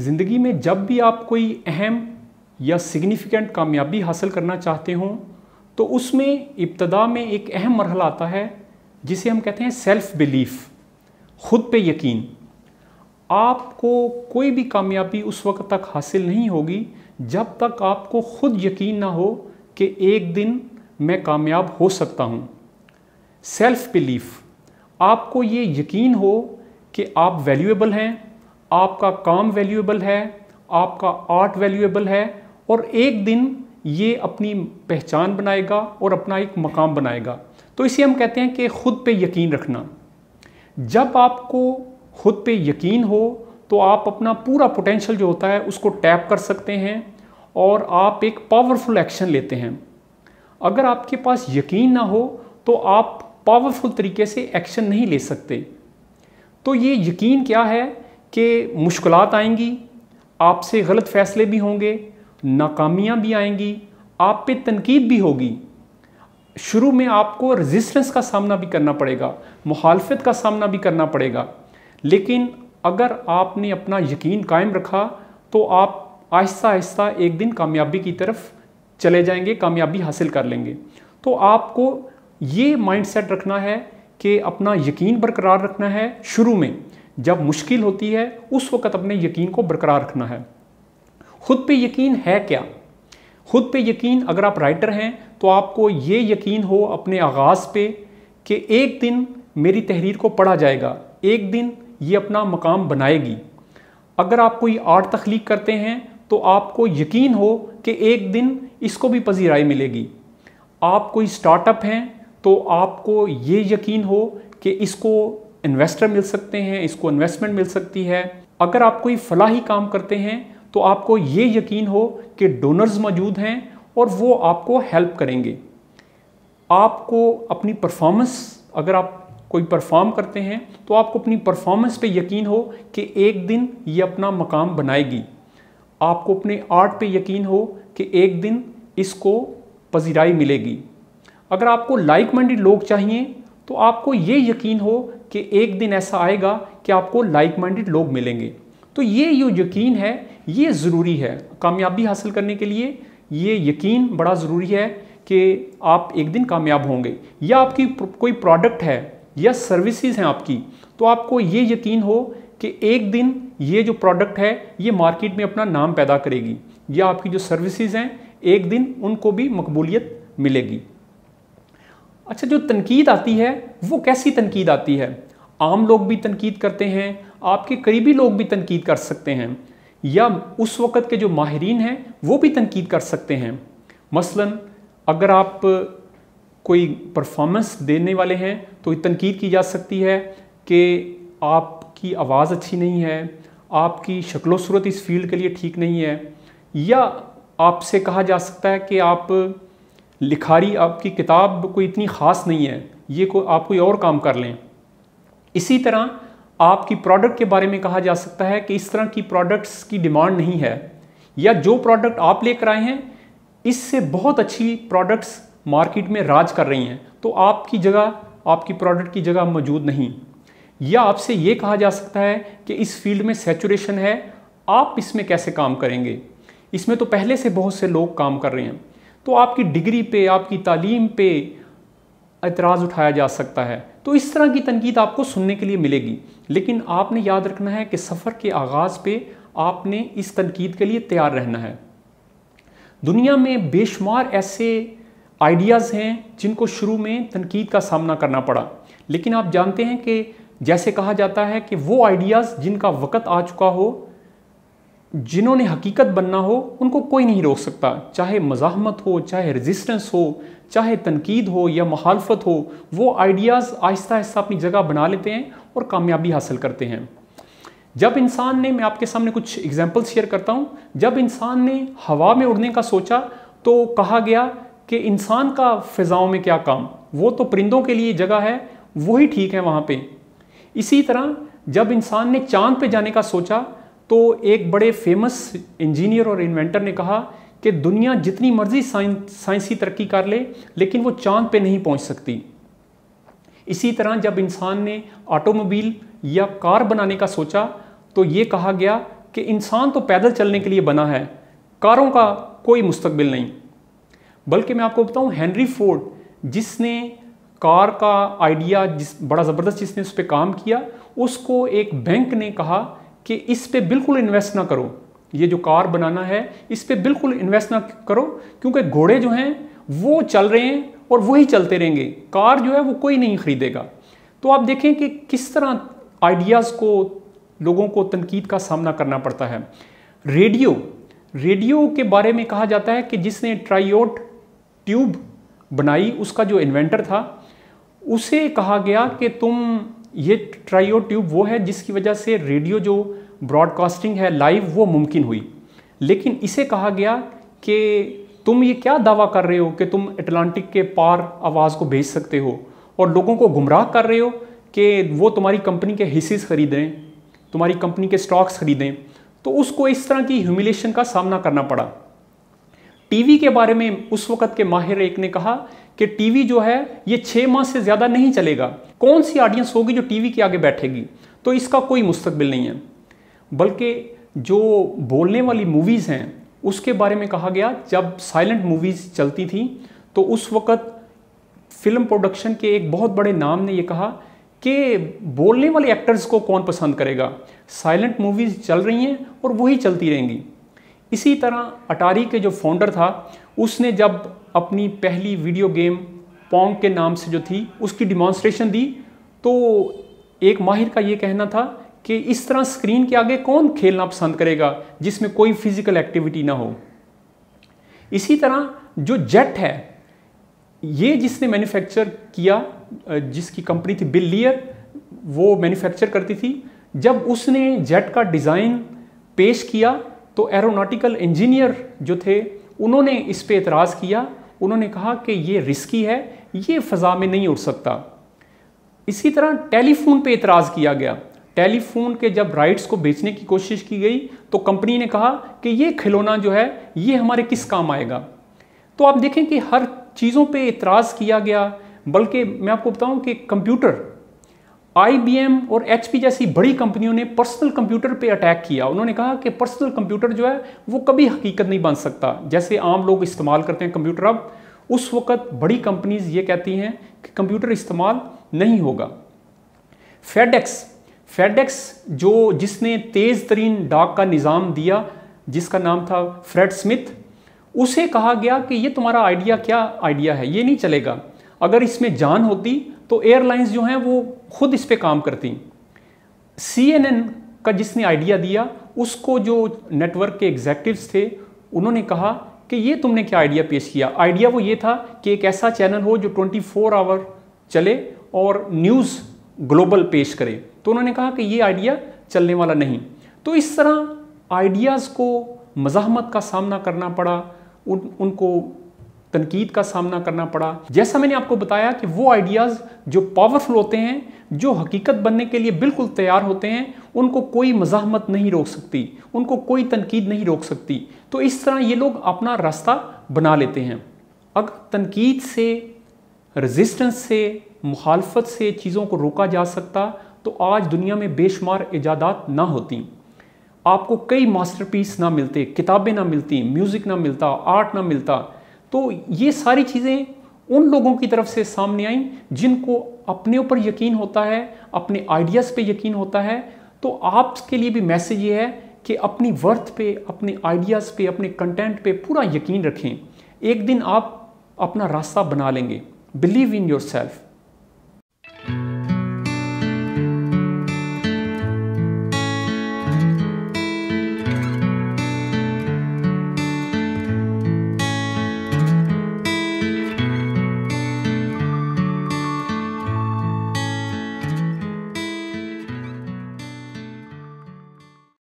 ज़िंदगी में जब भी आप कोई अहम या सिग्निफिकेंट कामयाबी हासिल करना चाहते हो तो उसमें इब्तदा में एक अहम मरहला आता है जिसे हम कहते हैं सेल्फ बिलीफ, खुद पे यकीन। आपको कोई भी कामयाबी उस वक्त तक हासिल नहीं होगी जब तक आपको खुद यकीन ना हो कि एक दिन मैं कामयाब हो सकता हूँ। सेल्फ बिलीफ, आपको ये यकीन हो कि आप वैल्यूएबल हैं, आपका काम वैल्यूएबल है, आपका आर्ट वैल्यूएबल है और एक दिन ये अपनी पहचान बनाएगा और अपना एक मकाम बनाएगा। तो इसे हम कहते हैं कि खुद पे यकीन रखना। जब आपको खुद पे यकीन हो तो आप अपना पूरा पोटेंशियल जो होता है उसको टैप कर सकते हैं और आप एक पावरफुल एक्शन लेते हैं। अगर आपके पास यकीन ना हो तो आप पावरफुल तरीके से एक्शन नहीं ले सकते। तो ये यकीन क्या है कि मुश्किलात आएंगी, आपसे गलत फैसले भी होंगे, नाकामियाँ भी आएंगी, आप पे तनकीद भी होगी। शुरू में आपको रेजिस्टेंस का सामना भी करना पड़ेगा, मुखालफत का सामना भी करना पड़ेगा, लेकिन अगर आपने अपना यकीन कायम रखा तो आप आहिस्ता आहिस्ता एक दिन कामयाबी की तरफ चले जाएंगे, कामयाबी हासिल कर लेंगे। तो आपको ये माइंडसेट रखना है कि अपना यकीन बरकरार रखना है। शुरू में जब मुश्किल होती है उस वक़्त अपने यकीन को बरकरार रखना है। खुद पे यकीन है क्या? खुद पे यकीन, अगर आप राइटर हैं तो आपको ये यकीन हो अपने आगाज़ पे कि एक दिन मेरी तहरीर को पढ़ा जाएगा, एक दिन ये अपना मकाम बनाएगी। अगर आप कोई आर्ट तख्लीक करते हैं तो आपको यकीन हो कि एक दिन इसको भी पजीराई मिलेगी। आप कोई स्टार्टअप हैं तो आपको ये यकीन हो कि इसको इन्वेस्टर मिल सकते हैं, इसको इन्वेस्टमेंट मिल सकती है। अगर आप कोई फलाही काम करते हैं तो आपको ये यकीन हो कि डोनर्स मौजूद हैं और वो आपको हेल्प करेंगे। आपको अपनी परफॉर्मेंस, अगर आप कोई परफॉर्म करते हैं तो आपको अपनी परफॉर्मेंस पे यकीन हो कि एक दिन ये अपना मकाम बनाएगी। आपको अपने आर्ट पे यकीन हो कि एक दिन इसको पजीराई मिलेगी। अगर आपको लाइक माइंडेड लोग चाहिए तो आपको ये यकीन हो कि एक दिन ऐसा आएगा कि आपको लाइक माइंडेड लोग मिलेंगे। तो ये जो यकीन है ये ज़रूरी है कामयाबी हासिल करने के लिए। ये यकीन बड़ा ज़रूरी है कि आप एक दिन कामयाब होंगे। या आपकी कोई प्रोडक्ट है या सर्विसेज हैं आपकी, तो आपको ये यकीन हो कि एक दिन ये जो प्रोडक्ट है ये मार्केट में अपना नाम पैदा करेगी, या आपकी जो सर्विसेज हैं एक दिन उनको भी मकबूलियत मिलेगी। अच्छा, जो तनकीद आती है वो कैसी तनकीद आती है? आम लोग भी तनकीद करते हैं, आपके करीबी लोग भी तनकीद कर सकते हैं, या उस वक़्त के जो माहिरीन हैं वो भी तनकीद कर सकते हैं। मसलन अगर आप कोई परफॉर्मेंस देने वाले हैं तो तनकीद की जा सकती है कि आपकी आवाज़ अच्छी नहीं है, आपकी शक्लो सूरत इस फील्ड के लिए ठीक नहीं है, या आपसे कहा जा सकता है कि आप लिखारी, आपकी किताब कोई इतनी ख़ास नहीं है, ये आप कोई और काम कर लें। इसी तरह आपकी प्रोडक्ट के बारे में कहा जा सकता है कि इस तरह की प्रोडक्ट्स की डिमांड नहीं है, या जो प्रोडक्ट आप लेकर आए हैं इससे बहुत अच्छी प्रोडक्ट्स मार्केट में राज कर रही हैं, तो आपकी जगह, आपकी प्रोडक्ट की जगह मौजूद नहीं। या आपसे ये कहा जा सकता है कि इस फील्ड में सैचुरेशन है, आप इसमें कैसे काम करेंगे, इसमें तो पहले से बहुत से लोग काम कर रहे हैं। तो आपकी डिग्री पे, आपकी तालीम पे एतराज़ उठाया जा सकता है। तो इस तरह की तनकीद आपको सुनने के लिए मिलेगी, लेकिन आपने याद रखना है कि सफ़र के आगाज़ पे आपने इस तनकीद के लिए तैयार रहना है। दुनिया में बेशुमार ऐसे आइडियाज़ हैं जिनको शुरू में तनकीद का सामना करना पड़ा, लेकिन आप जानते हैं कि जैसे कहा जाता है कि वो आइडियाज़ जिनका वक़्त आ चुका हो, जिन्होंने हकीकत बनना हो, उनको कोई नहीं रोक सकता। चाहे मज़ाहमत हो, चाहे रेजिस्टेंस हो, चाहे तनकीद हो या मुखालफत हो, वो आइडियाज़ आहिस्ता आहिस्ता अपनी जगह बना लेते हैं और कामयाबी हासिल करते हैं। जब इंसान ने, मैं आपके सामने कुछ एग्जाम्पल शेयर करता हूँ, जब इंसान ने हवा में उड़ने का सोचा तो कहा गया कि इंसान का फ़िज़ाओं में क्या काम, वो तो परिंदों के लिए जगह है, वही ठीक है वहाँ पे। इसी तरह जब इंसान ने चाँद पे जाने का सोचा तो एक बड़े फेमस इंजीनियर और इन्वेंटर ने कहा कि दुनिया जितनी मर्जी साइंसी तरक्की कर ले, लेकिन वो चाँद पे नहीं पहुँच सकती। इसी तरह जब इंसान ने ऑटोमोबाइल या कार बनाने का सोचा तो ये कहा गया कि इंसान तो पैदल चलने के लिए बना है, कारों का कोई मुस्तकबिल नहीं। बल्कि मैं आपको बताऊं, हेनरी फोर्ड जिसने कार का आइडिया बड़ा ज़बरदस्त जिसने उस पर काम किया, उसको एक बैंक ने कहा कि इस पे बिल्कुल इन्वेस्ट ना करो, ये जो कार बनाना है इस पे बिल्कुल इन्वेस्ट ना करो, क्योंकि घोड़े जो हैं वो चल रहे हैं और वही चलते रहेंगे, कार जो है वो कोई नहीं खरीदेगा। तो आप देखें कि किस तरह आइडियाज़ को लोगों को तनकीद का सामना करना पड़ता है। रेडियो के बारे में कहा जाता है कि जिसने ट्रायोड ट्यूब बनाई, उसका जो इन्वेंटर था, उसे कहा गया कि तुम ये ट्रायोड ट्यूब वो है जिसकी वजह से रेडियो जो ब्रॉडकास्टिंग है लाइव वो मुमकिन हुई। लेकिन इसे कहा गया कि तुम ये क्या दावा कर रहे हो कि तुम अटलांटिक के पार आवाज़ को भेज सकते हो और लोगों को गुमराह कर रहे हो कि वो तुम्हारी कंपनी के हिस्से खरीदें, तुम्हारी कंपनी के स्टॉक्स खरीदें। तो उसको इस तरह की ह्यूमिलेशन का सामना करना पड़ा। टीवी के बारे में उस वक़्त के माहिर एक ने कहा कि टीवी जो है ये 6 माह से ज़्यादा नहीं चलेगा, कौन सी ऑडियंस होगी जो टीवी के आगे बैठेगी, तो इसका कोई मुस्तकबिल नहीं है। बल्कि जो बोलने वाली मूवीज़ हैं उसके बारे में कहा गया, जब साइलेंट मूवीज़ चलती थी तो उस वक़्त फिल्म प्रोडक्शन के एक बहुत बड़े नाम ने ये कहा कि बोलने वाले एक्टर्स को कौन पसंद करेगा, साइलेंट मूवीज़ चल रही हैं और वही चलती रहेंगी। इसी तरह अटारी के जो फाउंडर था, उसने जब अपनी पहली वीडियो गेम पोंग के नाम से जो थी उसकी डिमॉन्स्ट्रेशन दी, तो एक माहिर का ये कहना था कि इस तरह स्क्रीन के आगे कौन खेलना पसंद करेगा जिसमें कोई फिजिकल एक्टिविटी ना हो। इसी तरह जो जेट है, ये जिसने मैन्युफैक्चर किया, जिसकी कंपनी थी बिल लियर, वो मैन्युफैक्चर करती थी, जब उसने जेट का डिज़ाइन पेश किया तो एरोनॉटिकल इंजीनियर जो थे उन्होंने इस पे एतराज़ किया। उन्होंने कहा कि ये रिस्की है, ये फ़ज़ा में नहीं उड़ सकता। इसी तरह टेलीफोन पे एतराज़ किया गया। टेलीफोन के जब राइट्स को बेचने की कोशिश की गई तो कंपनी ने कहा कि ये खिलौना जो है ये हमारे किस काम आएगा। तो आप देखें कि हर चीज़ों पे एतराज़ किया गया। बल्कि मैं आपको बताऊं कि कंप्यूटर, IBM और HP जैसी बड़ी कंपनियों ने पर्सनल कंप्यूटर पे अटैक किया। उन्होंने कहा कि पर्सनल कंप्यूटर जो है वो कभी हकीकत नहीं बन सकता, जैसे आम लोग इस्तेमाल करते हैं कंप्यूटर। अब उस वक़्त बड़ी कंपनीज ये कहती हैं कि कंप्यूटर इस्तेमाल नहीं होगा। फेडेक्स जिसने तेज़ तरीन डाक का निज़ाम दिया, जिसका नाम था फ्रेड स्मिथ, उसे कहा गया कि ये तुम्हारा आइडिया क्या आइडिया है, ये नहीं चलेगा। अगर इसमें जान होती तो एयरलाइंस जो हैं वो खुद इस पे काम करती। CNN का जिसने आइडिया दिया, उसको जो नेटवर्क के एग्जेक्टिव्स थे उन्होंने कहा कि ये तुमने क्या आइडिया पेश किया। आइडिया वो ये था कि एक ऐसा चैनल हो जो 24 आवर चले और न्यूज़ ग्लोबल पेश करे। तो उन्होंने कहा कि ये आइडिया चलने वाला नहीं। तो इस तरह आइडियाज़ को मज़ाहमत का सामना करना पड़ा, उनको तनकीद का सामना करना पड़ा। जैसा मैंने आपको बताया कि वो आइडियाज़ जो पावरफुल होते हैं, जो हकीकत बनने के लिए बिल्कुल तैयार होते हैं, उनको कोई मज़ाहमत नहीं रोक सकती, उनको कोई तनकीद नहीं रोक सकती। तो इस तरह ये लोग अपना रास्ता बना लेते हैं। अगर तनकीद से, रेजिस्टेंस से, मुखालफत से चीज़ों को रोका जा सकता तो आज दुनिया में बेशुमार इजादात ना होती, आपको कई मास्टरपीस ना मिलते, किताबें ना मिलती, म्यूज़िक ना मिलता, आर्ट ना मिलता। तो ये सारी चीज़ें उन लोगों की तरफ से सामने आई जिनको अपने ऊपर यकीन होता है, अपने आइडियाज़ पे यकीन होता है। तो आपके लिए भी मैसेज ये है कि अपनी वर्थ पे, अपने आइडियाज़ पे, अपने कंटेंट पे पूरा यकीन रखें। एक दिन आप अपना रास्ता बना लेंगे। Believe in yourself.